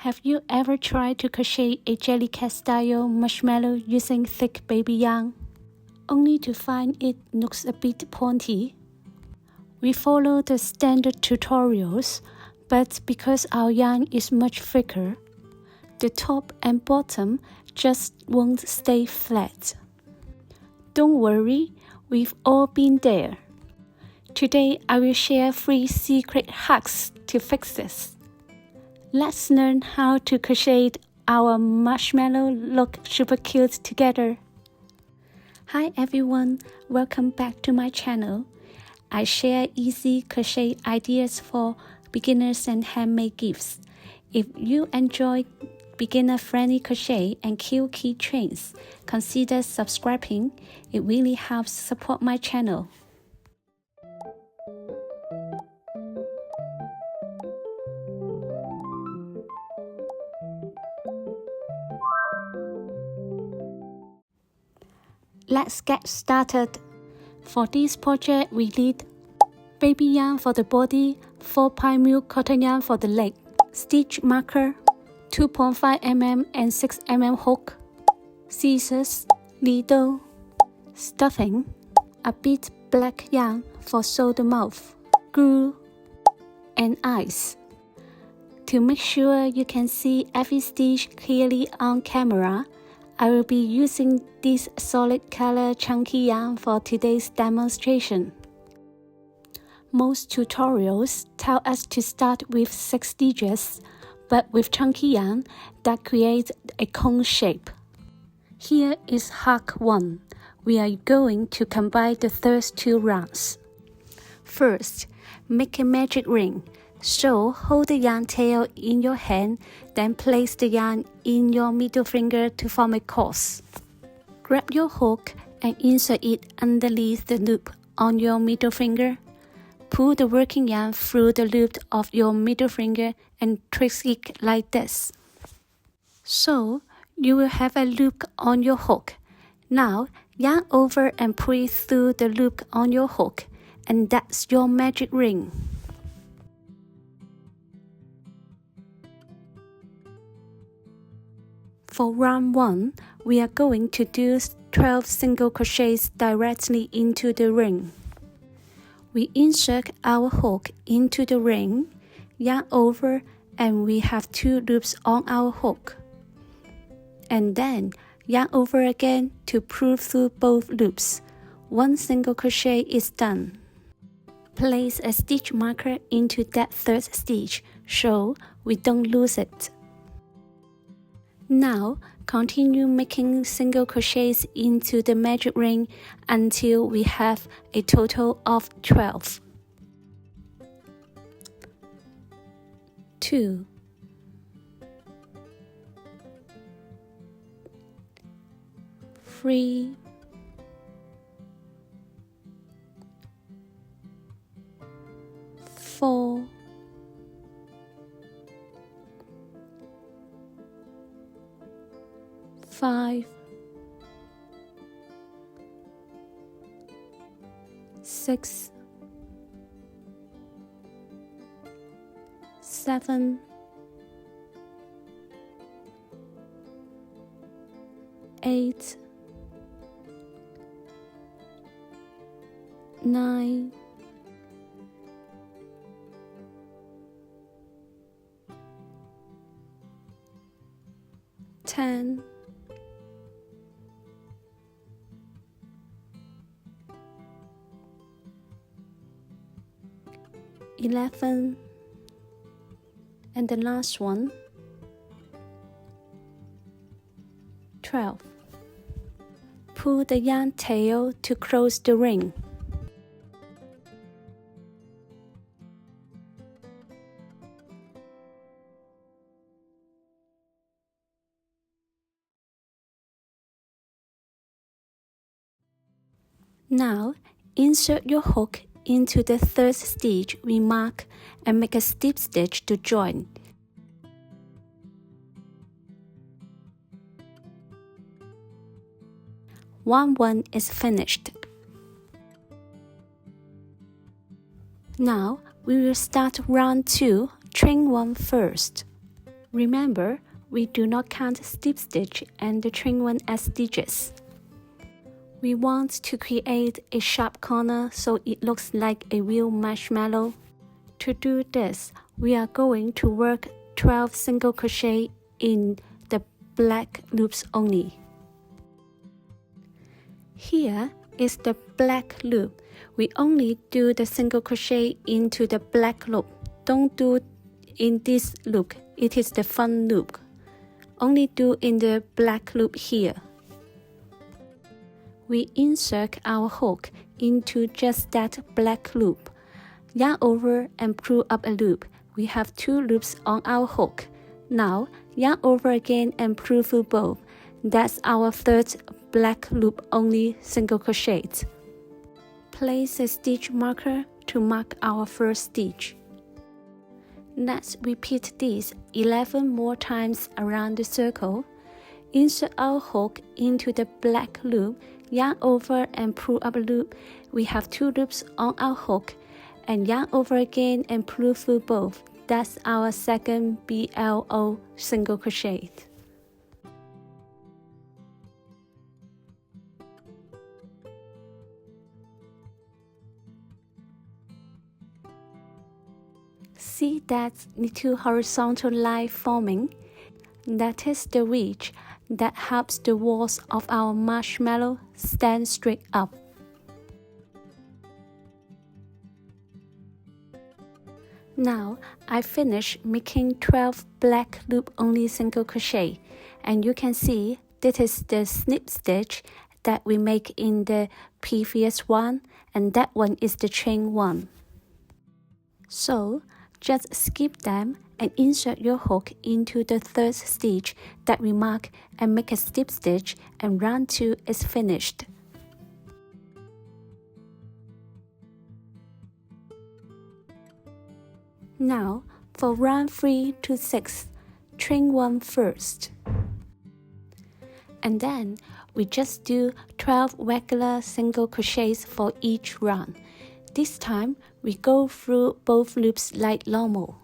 Have you ever tried to crochet a Jellycat-style marshmallow using thick baby yarn, only to find it looks a bit pointy? We follow the standard tutorials, but because our yarn is much thicker, the top and bottom just won't stay flat. Don't worry, we've all been there. Today I will share 3 secret hacks to fix this. Let's learn how to crochet our marshmallow look super cute together. Hi everyone, welcome back to my channel. I share easy crochet ideas for beginners and handmade gifts. If you enjoy beginner-friendly crochet and cute keychains, consider subscribing. It really helps support my channel. Let's get started. For this project, we need baby yarn for the body, 4 pine milk cotton yarn for the leg, stitch marker, 2.5 mm and 6 mm hook, scissors, needle, stuffing, a bit black yarn for sew the mouth, glue, and eyes. To make sure you can see every stitch clearly on camera, I will be using this solid color chunky yarn for today's demonstration. Most tutorials tell us to start with 6 stitches, but with chunky yarn that creates a cone shape. Here is hack 1. We are going to combine the first 2 rounds. First, make a magic ring. So, hold the yarn tail in your hand, then place the yarn in your middle finger to form a cross. Grab your hook and insert it underneath the loop on your middle finger. Pull the working yarn through the loop of your middle finger and twist it like this. So, you will have a loop on your hook. Now, yarn over and pull it through the loop on your hook, and that's your magic ring. For round 1, we are going to do 12 single crochets directly into the ring. We insert our hook into the ring, yarn over, and we have 2 loops on our hook. And then yarn over again to pull through both loops. 1 single crochet is done. Place a stitch marker into that 3rd stitch so we don't lose it. Now, continue making single crochets into the magic ring until we have a total of 12. 2, 3, 4, 5, 6, 7, 8, 9, 10, 11, and the last one, 12. Pull the yarn tail to close the ring. Now, insert your hook into the 3rd stitch we mark and make a slip stitch to join. Round 1 is finished. Now we will start round 2, chain 1 first. Remember, we do not count slip stitch and the chain one as stitches. We want to create a sharp corner so it looks like a real marshmallow. To do this, we are going to work 12 single crochet in the black loops only. Here is the black loop. We only do the single crochet into the black loop. Don't do in this loop, it is the front loop. Only do in the black loop here. We insert our hook into just that black loop. Yarn over and pull up a loop. We have 2 loops on our hook. Now, yarn over again and pull through both. That's our third black loop only single crochet. Place a stitch marker to mark our first stitch. Let's repeat this 11 more times around the circle. Insert our hook into the black loop, yarn over and pull up a loop. We have 2 loops on our hook, and yarn over again and pull through both. That's our second BLO single crochet. See that little horizontal line forming? That is the ridge that helps the walls of our marshmallow stand straight up. Now, I finished making 12 black loop only single crochet, and you can see this is the snip stitch that we make in the previous one, and that one is the chain one. So, just skip them and insert your hook into the third stitch that we mark and make a slip stitch, and round 2 is finished. Now, for round 3 to 6, chain 1 first. And then, we just do 12 regular single crochets for each round. This time, we go through both loops like normal.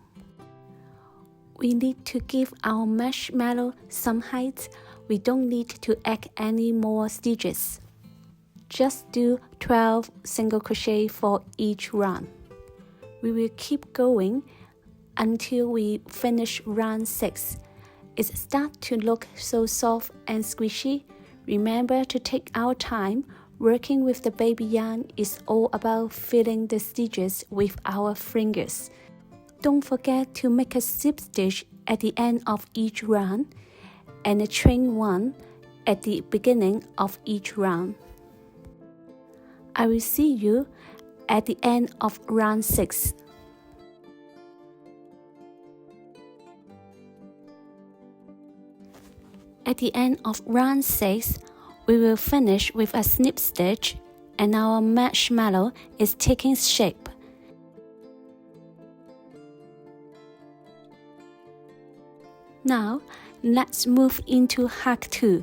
We need to give our marshmallow some height. We don't need to add any more stitches. Just do 12 single crochet for each round. We will keep going until we finish round 6. It starts to look so soft and squishy. Remember to take our time. Working with the baby yarn is all about filling the stitches with our fingers. Don't forget to make a slip stitch at the end of each round and a chain 1 at the beginning of each round. I will see you at the end of round 6. At the end of round 6, we will finish with a snip stitch and our marshmallow is taking shape. Now, let's move into hack 2.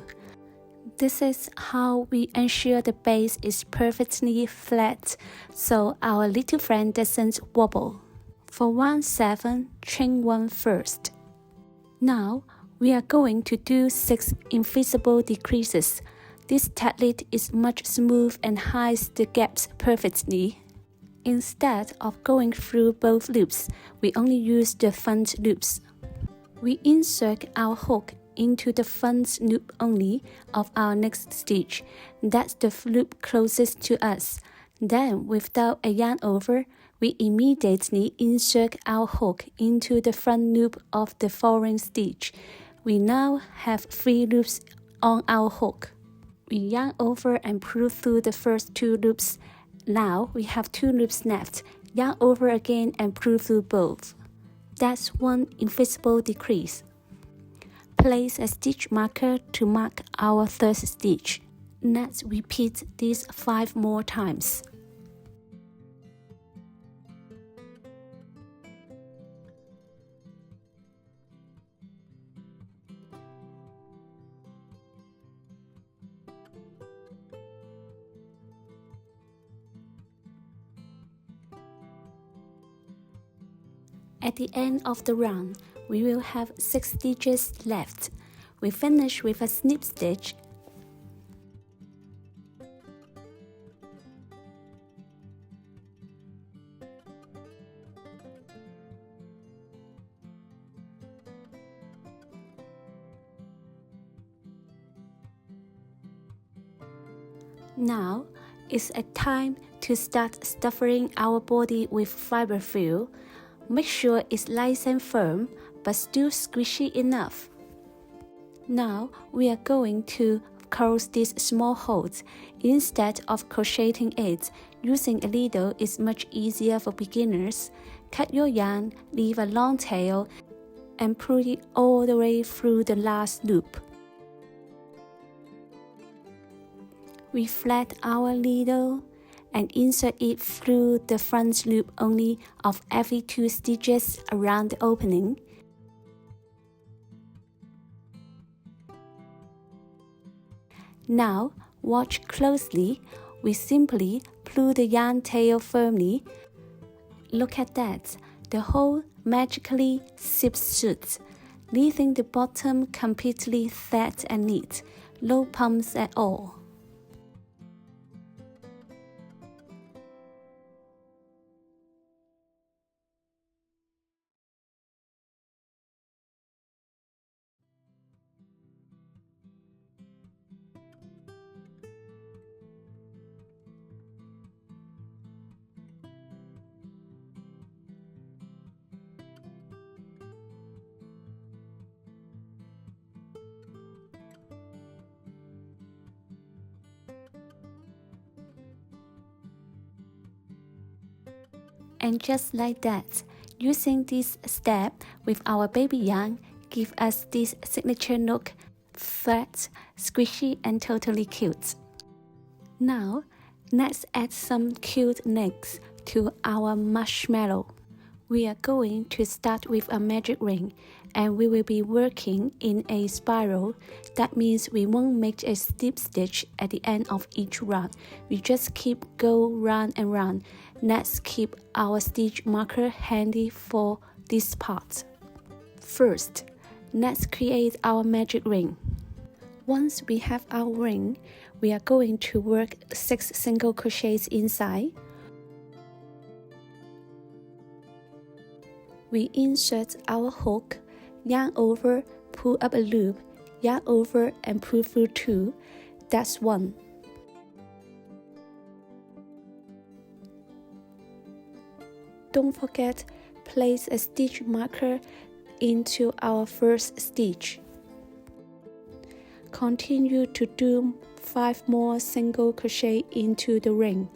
This is how we ensure the base is perfectly flat so our little friend doesn't wobble. For round 7, chain 1 first. Now, we are going to do 6 invisible decreases. This technique is much smooth and hides the gaps perfectly. Instead of going through both loops, we only use the front loops. We insert our hook into the front loop only of our next stitch. That's the loop closest to us. Then, without a yarn over, we immediately insert our hook into the front loop of the following stitch. We now have 3 loops on our hook. We yarn over and pull through the first 2 loops. Now we have 2 loops left. Yarn over again and pull through both. That's 1 invisible decrease. Place a stitch marker to mark our third stitch. Let's repeat this 5 more times. At the end of the round, We will have 6 stitches left. We finish with a snip stitch. Now it's a time to start stuffing our body with fiber fill. Make sure it's nice and firm, but still squishy enough. Now we are going to close these small holes. Instead of crocheting it, using a needle is much easier for beginners. Cut your yarn, leave a long tail, and pull it all the way through the last loop. We flat our needle and insert it through the front loop only of every 2 stitches around the opening. Now, watch closely. We simply pull the yarn tail firmly. Look at that, the hole magically zips shut, leaving the bottom completely flat and neat, no bumps at all. And just like that, using this step with our baby yarn give us this signature look, flat, squishy and totally cute. Now, let's add some cute legs to our marshmallow. We are going to start with a magic ring, and we will be working in a spiral. That means we won't make a slip stitch at the end of each round. We just keep go round and round. Let's keep our stitch marker handy for this part. First, let's create our magic ring. Once we have our ring, we are going to work 6 single crochets inside. We insert our hook, yarn over, pull up a loop, yarn over and pull through 2. That's 1. Don't forget, place a stitch marker into our first stitch. Continue to do 5 more single crochet into the ring.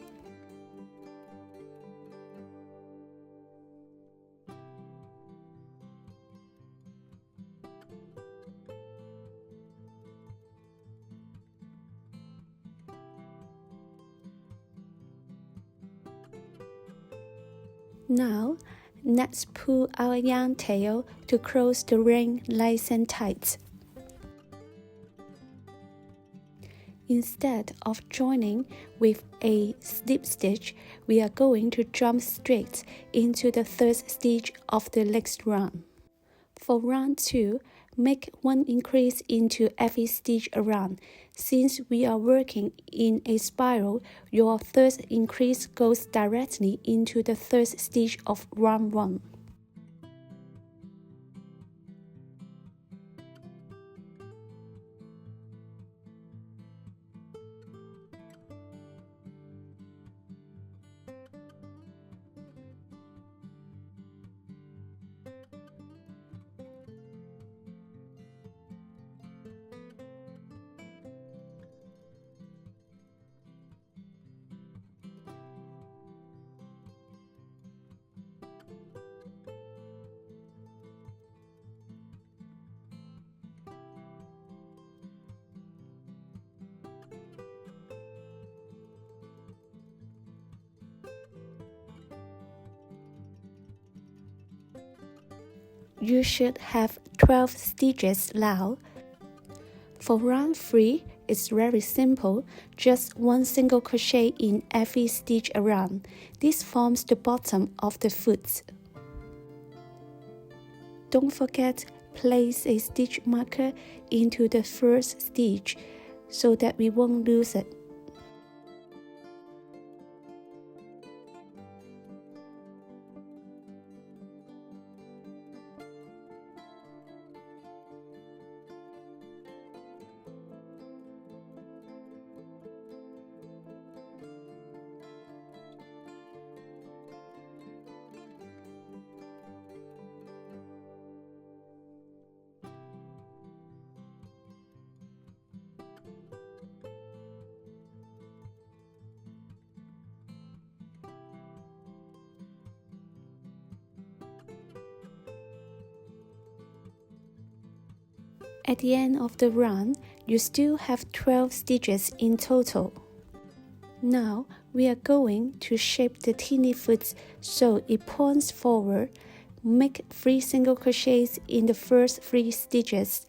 Now, let's pull our yarn tail to close the ring nice and tight. Instead of joining with a slip stitch, we are going to jump straight into the 3rd stitch of the next round. For round 2, make 1 increase into every stitch around. Since we are working in a spiral, your 3rd increase goes directly into the 3rd stitch of round 1. You should have 12 stitches now. For round 3, it's very simple, just 1 single crochet in every stitch around. This forms the bottom of the foot. Don't forget, place a stitch marker into the first stitch so that we won't lose it. At the end of the run, you still have 12 stitches in total. Now, we are going to shape the teeny foot so it points forward. Make 3 single crochets in the first 3 stitches.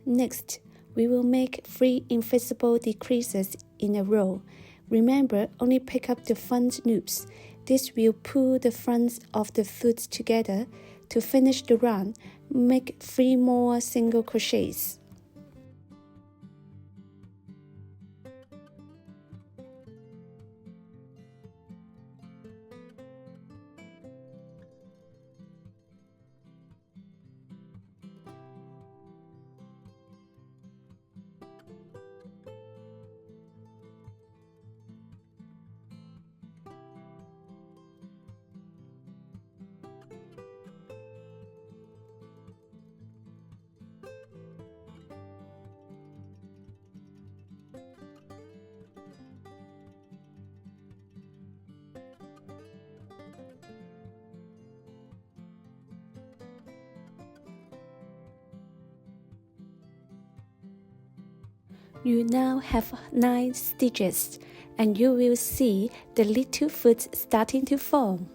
Next, we will make 3 invisible decreases in a row. Remember, only pick up the front loops. This will pull the fronts of the foot together. To finish the run, make 3 more single crochets. You now have 9 stitches, and you will see the little foot starting to form.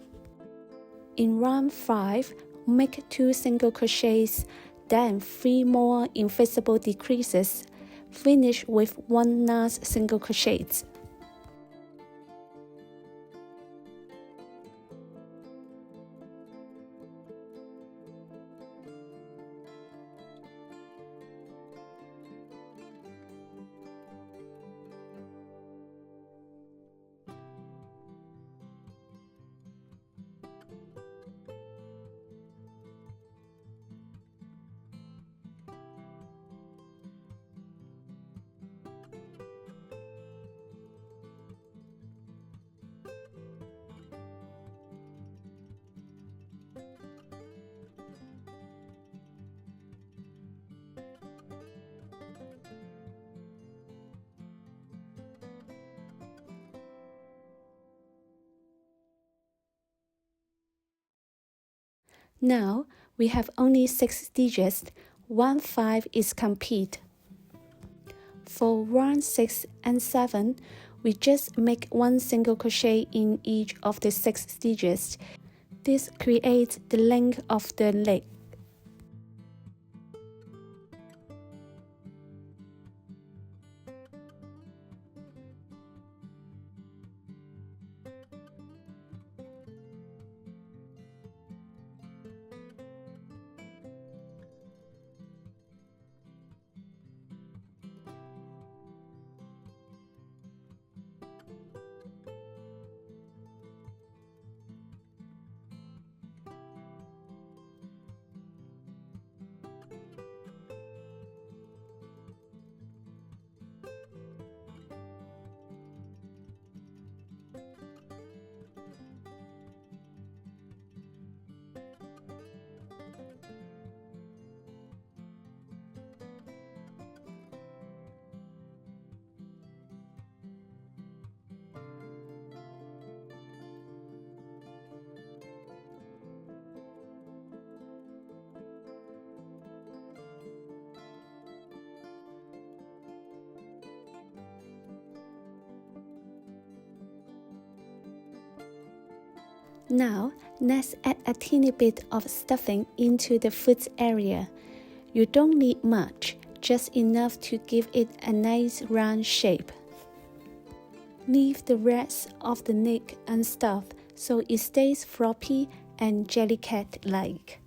In round 5, make 2 single crochets, then 3 more invisible decreases. Finish with 1 last single crochet. Now, we have only 6 stitches. Round 5 is complete. For round 6 and 7, we just make 1 single crochet in each of the 6 stitches. This creates the length of the leg. Now, let's add a teeny bit of stuffing into the foot area. You don't need much, just enough to give it a nice round shape. Leave the rest of the neck unstuffed so it stays floppy and jellycat-like.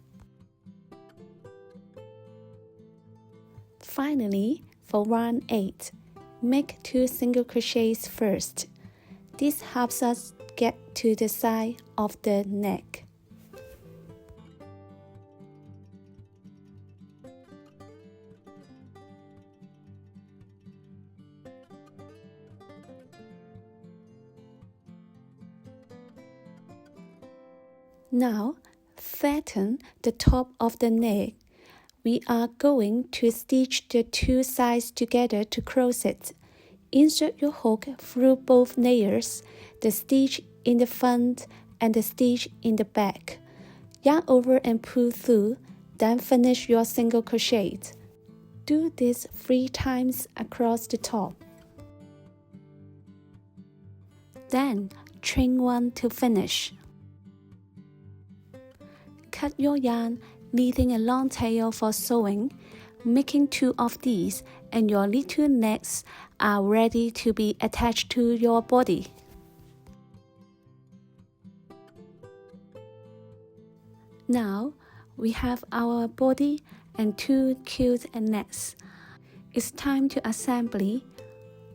Finally, for round 8, make 2 single crochets first. This helps us get to the side of the neck. Now, flatten the top of the neck. We are going to stitch the 2 sides together to crochet. Insert your hook through both layers, the stitch in the front and the stitch in the back. Yarn over and pull through, then finish your single crochet. Do this 3 times across the top. Then, chain 1 to finish. Cut your yarn, leaving a long tail for sewing. Making 2 of these and your little necks are ready to be attached to your body. Now we have our body and 2 cute necks. It's time to assembly.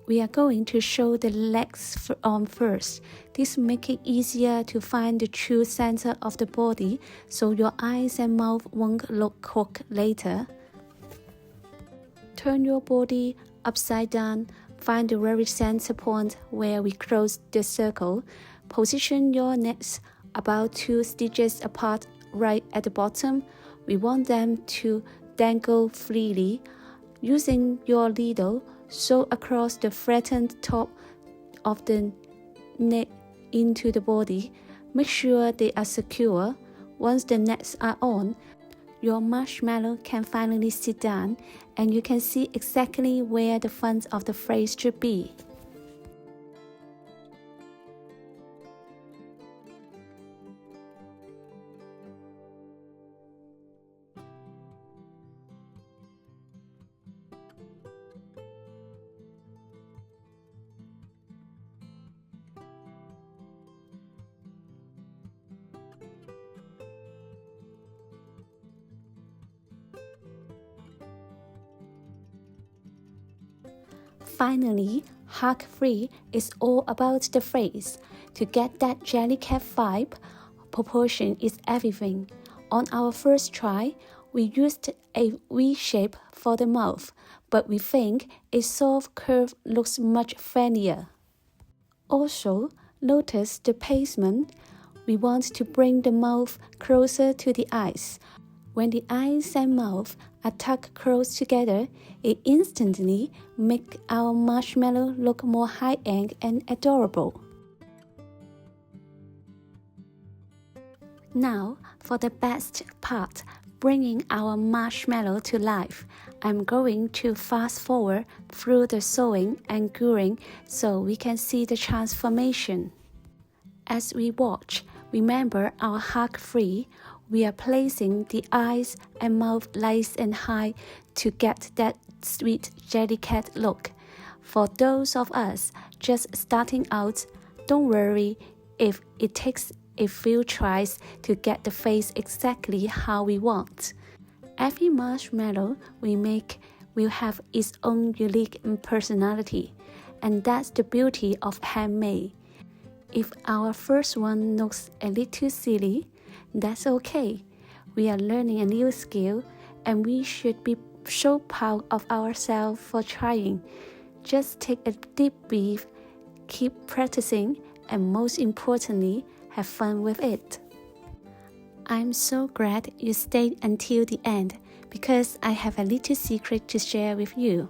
We are going to show the legs on first. This makes it easier to find the true center of the body so your eyes and mouth won't look crooked later. Turn your body upside down. Find the very center point where we close the circle. Position your necks about 2 stitches apart right at the bottom. We want them to dangle freely. Using your needle, sew across the flattened top of the neck into the body. Make sure they are secure. Once the necks are on, your marshmallow can finally sit down and you can see exactly where the front of the face should be. Finally, hug 3 is all about the face. To get that Jellycat vibe, proportion is everything. On our first try, we used a V shape for the mouth, but we think a soft curve looks much friendlier. Also, notice the placement. We want to bring the mouth closer to the eyes. When the eyes and mouth are tucked close together, it instantly makes our marshmallow look more high-end and adorable. Now, for the best part, bringing our marshmallow to life. I'm going to fast forward through the sewing and gluing so we can see the transformation. As we watch, remember our hug 3. We are placing the eyes and mouth nice and high to get that sweet Jellycat look. For those of us just starting out, don't worry if it takes a few tries to get the face exactly how we want. Every marshmallow we make will have its own unique personality, and that's the beauty of handmade. If our first one looks a little silly, that's okay. We are learning a new skill and we should be so proud of ourselves for trying. Just take a deep breath, keep practicing, and most importantly, have fun with it. I'm so glad you stayed until the end because I have a little secret to share with you.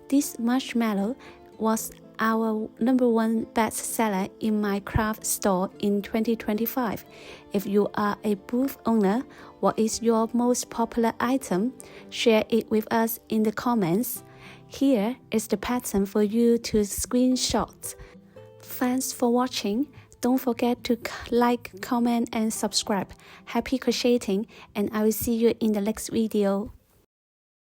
This marshmallow was our #1 bestseller in my craft store in 2025. If you are a booth owner, what is your most popular item? Share it with us in the comments. Here is the pattern for you to screenshot. Thanks for watching. Don't forget to like, comment, and subscribe. Happy crocheting, and I will see you in the next video.